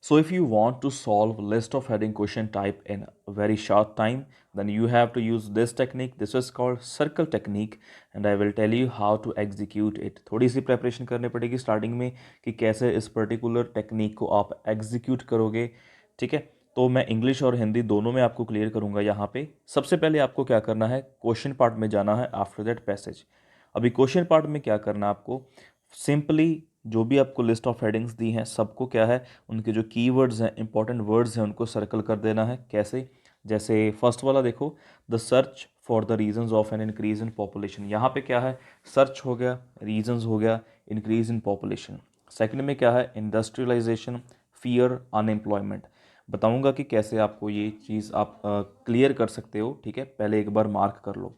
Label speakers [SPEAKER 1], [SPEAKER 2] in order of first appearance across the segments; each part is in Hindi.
[SPEAKER 1] So if you want to solve list of heading question type in a very short time, then you have to use this technique. This is called circle technique and I will tell you how to execute it. थोड़ी सी preparation करनी पड़ेगी starting में कि कैसे इस particular technique को आप execute करोगे, ठीक है। तो मैं इंग्लिश और हिंदी दोनों में आपको क्लियर करूंगा यहाँ पे। सबसे पहले आपको क्या करना है, क्वेश्चन पार्ट में जाना है, आफ्टर दैट पैसेज। अभी क्वेश्चन पार्ट में क्या करना है आपको, सिंपली जो भी आपको लिस्ट ऑफ हेडिंग्स दी हैं सबको क्या है, उनके जो कीवर्ड्स हैं, इंपॉर्टेंट वर्ड्स हैं, उनको सर्कल कर देना है। कैसे, जैसे फर्स्ट वाला देखो, the search for the reasons of an increase in population. यहाँ पे क्या है, सर्च हो गया, रीजंस हो गया, इंक्रीज इन पॉपुलेशन। सेकंड में क्या है, इंडस्ट्रियलाइजेशन, फियर, अनएम्प्लॉयमेंट। बताऊंगा कि कैसे आपको ये चीज़ आप क्लियर कर सकते हो, ठीक है। पहले एक बार मार्क कर लो।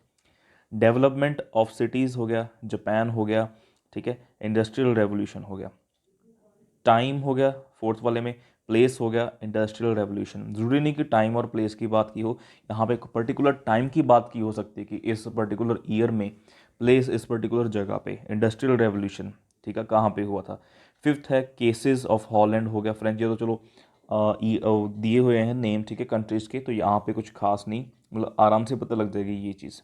[SPEAKER 1] डेवलपमेंट ऑफ सिटीज़ हो गया, जापान हो गया, ठीक है। इंडस्ट्रियल रेवोल्यूशन हो गया। टाइम हो गया फोर्थ वाले में। प्लेस हो गया, इंडस्ट्रियल रेवोल्यूशन। ज़रूरी नहीं कि टाइम और प्लेस की बात की हो, यहाँ पे एक पर्टिकुलर टाइम की बात की हो सकती है कि इस पर्टिकुलर ईयर में, प्लेस इस पर्टिकुलर जगह पे, इंडस्ट्रियल रेवोल्यूशन, ठीक है, कहाँ पे हुआ था। फिफ्थ है केसेस ऑफ हॉलैंड हो गया, फ्रेंच। ये तो चलो दिए हुए हैं नेम, ठीक है, कंट्रीज़ के, तो यहाँ पे कुछ खास नहीं, मतलब आराम से पता लग जाएगी ये चीज़।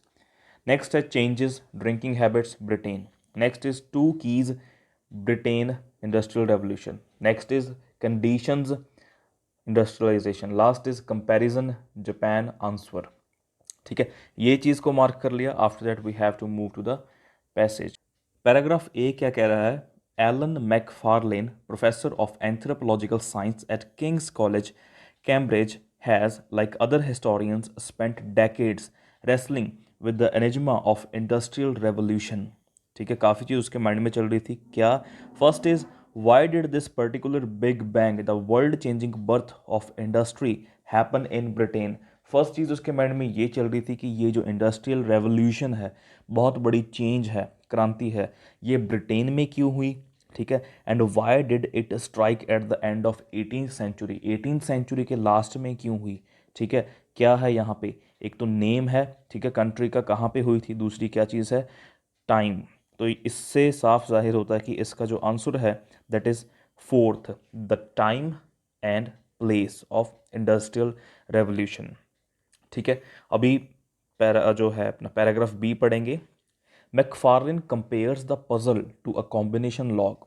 [SPEAKER 1] नेक्स्ट है changes drinking habits Britain. Next is two keys Britain industrial revolution. Next is conditions industrialization. Last is comparison Japan answer, ठीक है। ये चीज़ को मार्क कर लिया। After that we have to move to the passage. Paragraph A क्या कह रहा है, Alan Macfarlane, professor of anthropological science at King's college Cambridge, has like other historians spent decades wrestling with the एनिज्मा of industrial revolution. ठीक है, काफ़ी चीज़ उसके माइंड में चल रही थी। क्या, first is why did this particular big bang the world changing birth of industry happen in Britain. First चीज़ उसके माइंड में ये चल रही थी कि ये जो इंडस्ट्रियल रेवोल्यूशन है, बहुत बड़ी चेंज है, क्रांति है, ये ब्रिटेन में क्यों हुई, ठीक है। And why did it strike at the end of 18th century, 18th century के लास्ट में क्यों हुई, ठीक है। क्या है यहाँ पे, एक तो नेम है, ठीक है, कंट्री का कहाँ पे हुई थी, दूसरी क्या चीज़ है, टाइम। तो इससे साफ जाहिर होता है कि इसका जो आंसर है that is fourth, the time and place of industrial revolution, ठीक है। अभी पैरा जो है अपना पैराग्राफ बी पढ़ेंगे। Macfarlane compares the puzzle to a combination lock.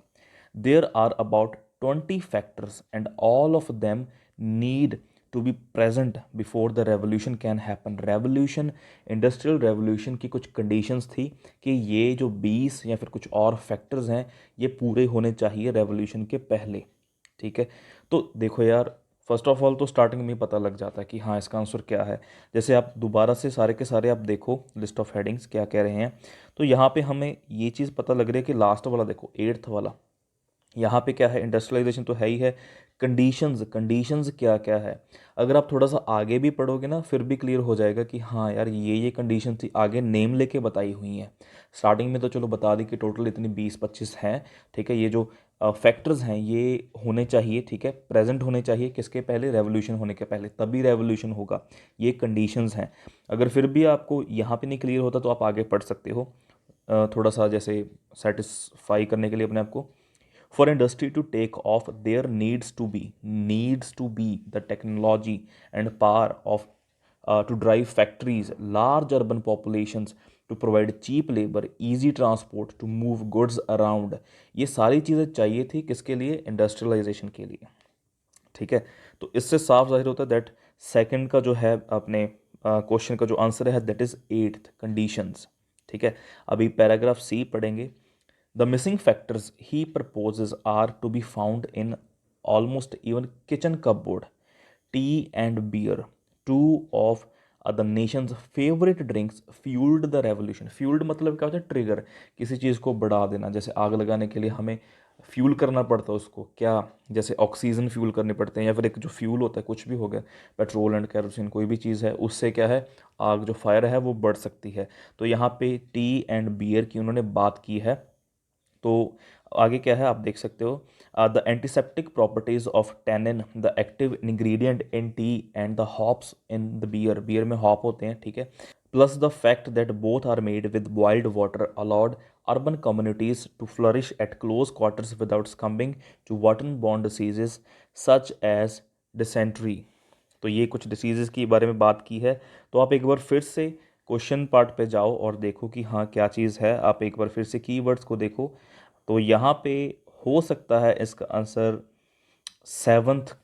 [SPEAKER 1] There are about 20 factors and all of them need to be present before the revolution can happen. Revolution, industrial revolution की कुछ कंडीशंस थी कि ये जो 20 या फिर कुछ और फैक्टर्स हैं ये पूरे होने चाहिए रेवोल्यूशन के पहले, ठीक है। तो देखो यार, फर्स्ट ऑफ ऑल तो स्टार्टिंग में ही पता लग जाता है कि हाँ इसका आंसर क्या है। जैसे आप दोबारा से सारे के सारे आप देखो लिस्ट ऑफ हेडिंग्स क्या कह रहे हैं, तो यहाँ पे हमें ये चीज़ पता लग रही है कि लास्ट वाला देखो, एट्थ वाला, यहाँ पे क्या है, इंडस्ट्रियलाइजेशन तो है ही है। कंडीशंस, कंडीशंस क्या क्या है, अगर आप थोड़ा सा आगे भी पढ़ोगे ना फिर भी क्लियर हो जाएगा कि हाँ यार ये कंडीशन थी, आगे नेम लेके बताई हुई हैं। स्टार्टिंग में तो चलो बता दी कि टोटल इतनी 20-25 हैं, ठीक है। ये जो फैक्टर्स हैं ये होने चाहिए, ठीक है, प्रेजेंट होने चाहिए किसके पहले, रेवोल्यूशन होने के पहले, तभी रेवोल्यूशन होगा। ये कंडीशंस हैं। अगर फिर भी आपको यहाँ पे नहीं क्लियर होता तो आप आगे पढ़ सकते हो, थोड़ा सा जैसे सेटिस्फाई करने के लिए अपने आप को। For industry to take off, there needs to be the technology and power of to drive factories, large urban populations, to provide cheap labor, easy transport, to move goods around। ये सारी चीज़ें चाहिए थी किसके लिए, इंडस्ट्रियलाइजेशन के लिए, ठीक है। तो इससे साफ जाहिर होता है दैट सेकंड का जो है अपने क्वेश्चन का जो आंसर है दैट इज एट्थ, कंडीशंस, ठीक है। अभी पैराग्राफ सी पढ़ेंगे। The missing factors he proposes are to be found in almost even kitchen cupboard. Tea and beer, two of the nation's favorite drinks, fueled the revolution। Fueled मतलब क्या होता है, ट्रिगर, किसी चीज़ को बढ़ा देना। जैसे आग लगाने के लिए हमें फ्यूल करना पड़ता है उसको, क्या, जैसे ऑक्सीजन फ्यूल करने पड़ते हैं, या फिर एक जो फ्यूल होता है कुछ भी हो गया, पेट्रोल एंड कैरोसिन कोई भी चीज़ है, उससे क्या है, आग जो फायर है वो बढ़ सकती है। तो यहाँ पे टी एंड बियर की उन्होंने बात की है। तो आगे क्या है आप देख सकते हो, the antiseptic properties of tannin, the active ingredient in tea and the hops in the beer. Beer में हॉप होते हैं, ठीक है, plus the fact that both are made with boiled water allowed urban communities to flourish at close quarters without succumbing to waterborne diseases such as dysentery। तो ये कुछ डिसीजेस के बारे में बात की है। तो आप एक बार फिर से क्वेश्चन पार्ट पे जाओ और देखो कि हाँ क्या चीज़ है। आप एक बार फिर से कीवर्ड्स को देखो। तो यहाँ पे हो सकता है इसका आंसर सेवन्थ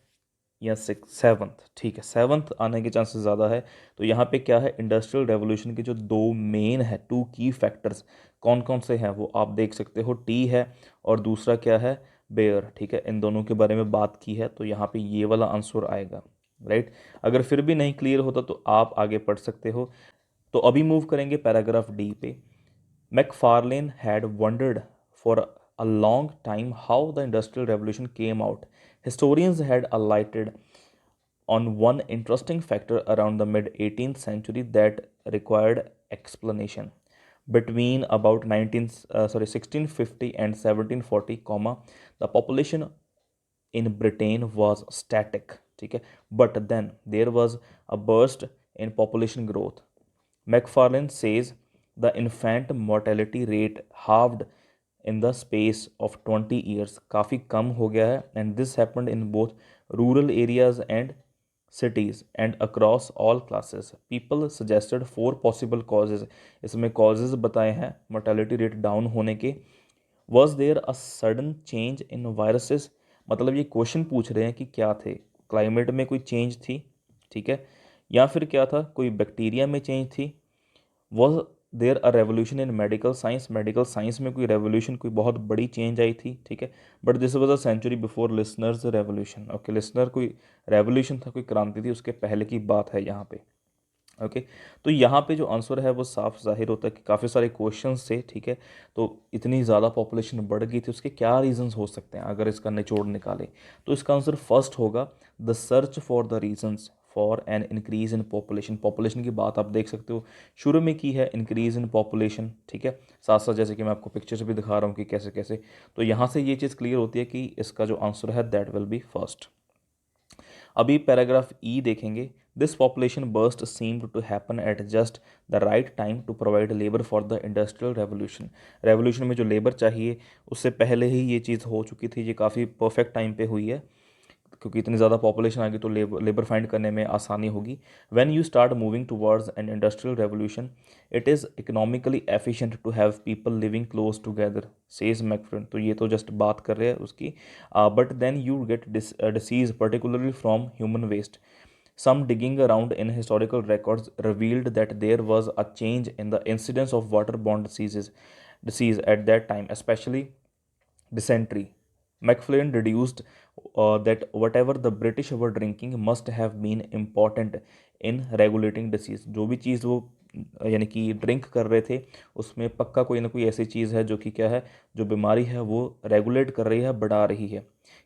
[SPEAKER 1] या सिक्स, सेवन्थ, ठीक है, सेवन्थ आने के चांसेस ज़्यादा है। तो यहाँ पे क्या है, इंडस्ट्रियल रेवोल्यूशन के जो दो मेन है, टू की फैक्टर्स कौन कौन से हैं वो आप देख सकते हो, टी है और दूसरा क्या है, बेयर। ठीक है, इन दोनों के बारे में बात की है, तो यहाँ पे ये वाला आंसर आएगा, राइट। अगर फिर भी नहीं क्लियर होता तो आप आगे पढ़ सकते हो। तो अभी मूव करेंगे पैराग्राफ डी पे। Macfarlane had wondered for a long time how the Industrial Revolution came out. Historians had alighted on one interesting factor around the mid 18th century that required explanation. Between about 1650 and 1740, the population in Britain was static. ठीक है, but then there was a burst in population growth. McFarlane says the infant mortality rate halved in the space of 20 years, काफ़ी कम हो गया है, and this happened in both rural areas and cities and across all classes. People suggested four possible causes, इसमें causes बताए हैं mortality rate down होने के। Was there a sudden change in viruses, मतलब ये क्वेश्चन पूछ रहे हैं कि क्या थे, क्लाइमेट में कोई चेंज थी, ठीक है, या फिर क्या था, कोई बैक्टीरिया में चेंज थी। Was there a revolution in medical science, medical science में कोई रेवोल्यूशन, कोई बहुत बड़ी चेंज आई थी, ठीक है। But this was a century before Lister's revolution. Okay, Lister कोई रेवोल्यूशन था, कोई क्रांति थी, उसके पहले की बात है यहाँ पे। ओके तो यहाँ पे जो आंसर है वो साफ जाहिर होता है कि काफ़ी सारे क्वेश्चंस थे, ठीक है। तो इतनी ज़्यादा पॉपुलेशन बढ़ गई थी, उसके क्या रीजंस हो सकते हैं अगर इसका निचोड़ निकाले। तो इसका आंसर फर्स्ट होगा the search for the reasons for an increase in population. Population की बात आप देख सकते हो शुरू में की है, इंक्रीज इन पॉपुलेशन, ठीक है। साथ साथ जैसे कि मैं आपको पिक्चर्स भी दिखा रहा हूँ कि कैसे कैसे, तो यहाँ से ये चीज़ क्लियर होती है कि इसका जो आंसर है दैट विल बी फर्स्ट। अभी पैराग्राफ ई देखेंगे। This population burst seemed to happen at just the right time to provide labour for the industrial revolution. Revolution में जो लेबर चाहिए उससे पहले ही ये चीज़ हो चुकी थी, ये काफ़ी परफेक्ट टाइम पे हुई है, क्योंकि इतनी ज़्यादा पॉपुलेशन आ गई तो लेबर फाइंड करने में आसानी होगी। When you start moving towards an industrial revolution it is economically efficient to have people living close together, says Macfarlane. तो ये तो जस्ट बात कर रहे हैं उसकी। But then you get disease particularly from human waste. Some digging around in historical records revealed that there was a change in the incidence of waterborne disease at that time, especially dysentery. McFlynn deduced that whatever the British were drinking must have been important in regulating disease। जो भी चीज़ वो यानी कि ड्रिंक कर रहे थे उसमें पक्का कोई ना कोई ऐसी चीज़ है जो कि क्या है, जो बीमारी है वो रेगुलेट कर रही है, बढ़ा रही है।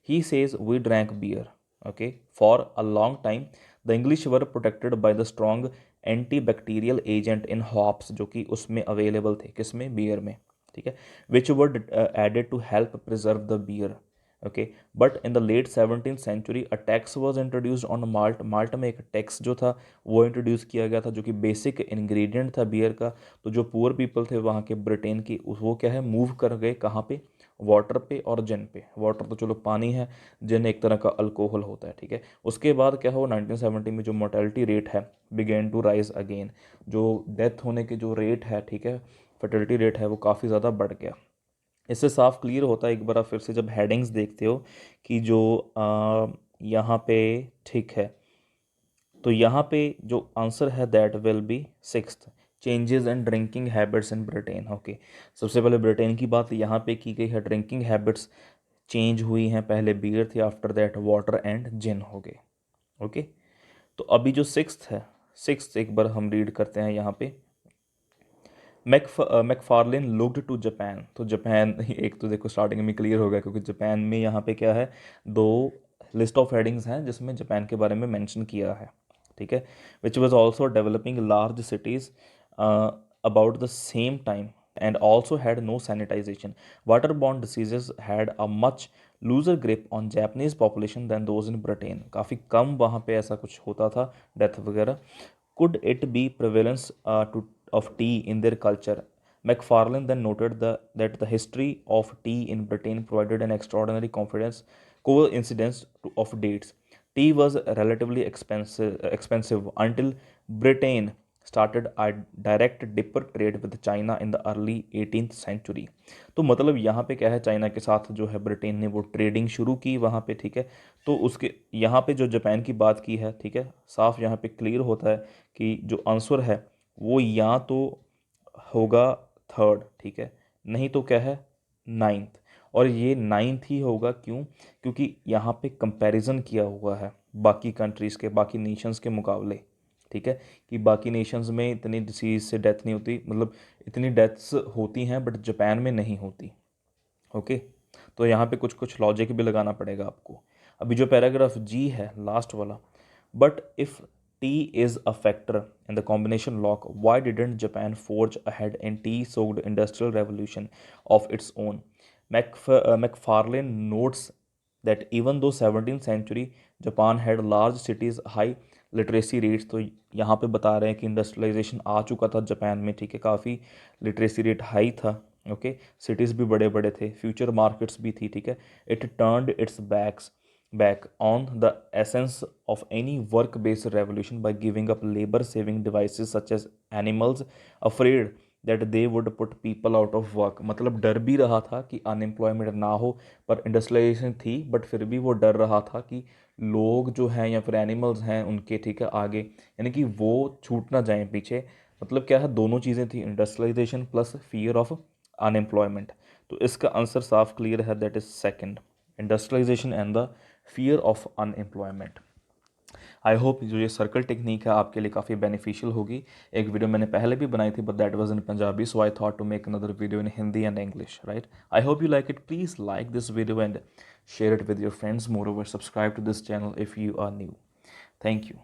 [SPEAKER 1] He says we drank beer, okay, for a long time. The English were protected by the strong anti bacterial agent in hops, जो कि उसमें अवेलेबल थे, किसमें, बियर में, ठीक है, which were added to help preserve the beer. Okay, but in the late 17th century a tax was introduced on malt. Malt में एक टैक्स जो था वो इंट्रोड्यूस किया गया था, जो कि बेसिक इंग्रेडिएंट था बियर का। तो जो पुअर पीपल थे वहाँ के ब्रिटेन की, वो क्या है, मूव कर गए कहाँ पे, वाटर पे और जिन पे। वाटर तो चलो पानी है, जिन एक तरह का अल्कोहल होता है, ठीक है। उसके बाद क्या हो, 1970 में जो मोर्टेलिटी रेट है बिगेन टू राइज अगेन, जो डेथ होने के जो रेट है, ठीक है, फर्टिलिटी रेट है, वो काफ़ी ज़्यादा बढ़ गया। इससे साफ क्लियर होता है एक बार आप फिर से जब हेडिंग्स देखते हो कि जो यहाँ पे, ठीक है, तो यहाँ पे जो आंसर है that will B sixth, changes in drinking habits in Britain. Okay, सबसे पहले ब्रिटेन की बात यहाँ पे की गई है, ड्रिंकिंग हैबिट्स चेंज हुई हैं, पहले बियर थी, आफ्टर दैट वाटर एंड जिन हो गए। ओके, तो अभी जो सिक्स्थ है, सिक्स्थ एक बार हम रीड करते हैं यहाँ पे। Macfarlane looked to Japan. तो जापान एक तो देखो स्टार्टिंग में क्लियर हो गया, क्योंकि जापान में यहाँ पे क्या है, दो लिस्ट ऑफ हेडिंग्स हैं जिसमें जापान के बारे में मेंशन किया है, ठीक है, which was also developing large cities about the same time and also had no sanitization. Waterborne diseases had a much looser grip on Japanese population than those in Britain. काफ़ी कम वहाँ पे ऐसा कुछ होता था, डेथ वगैरह। Could it be prevalence of tea in their culture? Macfarlane then noted that the history of tea in Britain provided an extraordinary coincidence of dates. Tea was relatively expensive until Britain started a direct dipper trade with China in the early 18th century. तो मतलब यहाँ पे क्या है, चाइना के साथ जो है ब्रिटेन ने वो ट्रेडिंग शुरू की वहाँ पे, ठीक है। तो उसके यहाँ पे जो जापान की बात की है, ठीक है, साफ यहाँ पे क्लियर होता है कि जो आंसर है वो या तो होगा थर्ड, ठीक है, नहीं तो क्या है, नाइन्थ। और ये नाइन्थ ही होगा, क्यों? क्योंकि यहाँ पे कंपैरिजन किया हुआ है बाकी कंट्रीज़ के, बाकी नेशंस के मुकाबले, ठीक है, कि बाकी नेशंस में इतनी डिसीज से डेथ नहीं होती, मतलब इतनी डेथ्स होती हैं बट जापान में नहीं होती। ओके, तो यहाँ पे कुछ कुछ लॉजिक भी लगाना पड़ेगा आपको। अभी जो पैराग्राफ जी है लास्ट वाला, but if T is a factor in the combination lock, why didn't Japan forge ahead in T soaked industrial revolution of its own? मैकफार्लेन notes that even though 17th century Japan had large cities high literacy rates, तो यहाँ पे बता रहे हैं कि इंडस्ट्रियलाइजेशन आ चुका था जापान में, ठीक है, काफ़ी लिटरेसी रेट हाई था। ओके, सिटीज़ भी बड़े बड़े थे, फ्यूचर मार्केट्स भी थी, ठीक है। It turned its back on the essence of any work based revolution by giving up labour saving devices such as animals, afraid that they would put people out of work. मतलब डर भी रहा था कि अनएम्प्लॉयमेंट ना हो, पर इंडस्ट्रियलाइजेशन थी, बट फिर भी वो डर रहा था कि लोग जो हैं या फिर एनिमल्स हैं उनके, ठीक है, आगे, यानी कि वो छूट ना जाएं पीछे। मतलब क्या है, दोनों चीज़ें थी, industrialisation plus fear of unemployment. तो इसका आंसर साफ क्लियर है, that is second, industrialisation and the fear of unemployment. I hope जो ये सर्कल टेक्निक है आपके लिए काफ़ी बेनिफिशियल होगी। एक वीडियो मैंने पहले भी बनाई थी but that was in Punjabi, so I thought to make another video in Hindi and English, right? I hope you like it. Please like this video and share it with your friends. Moreover, subscribe to this channel if you are new. Thank you.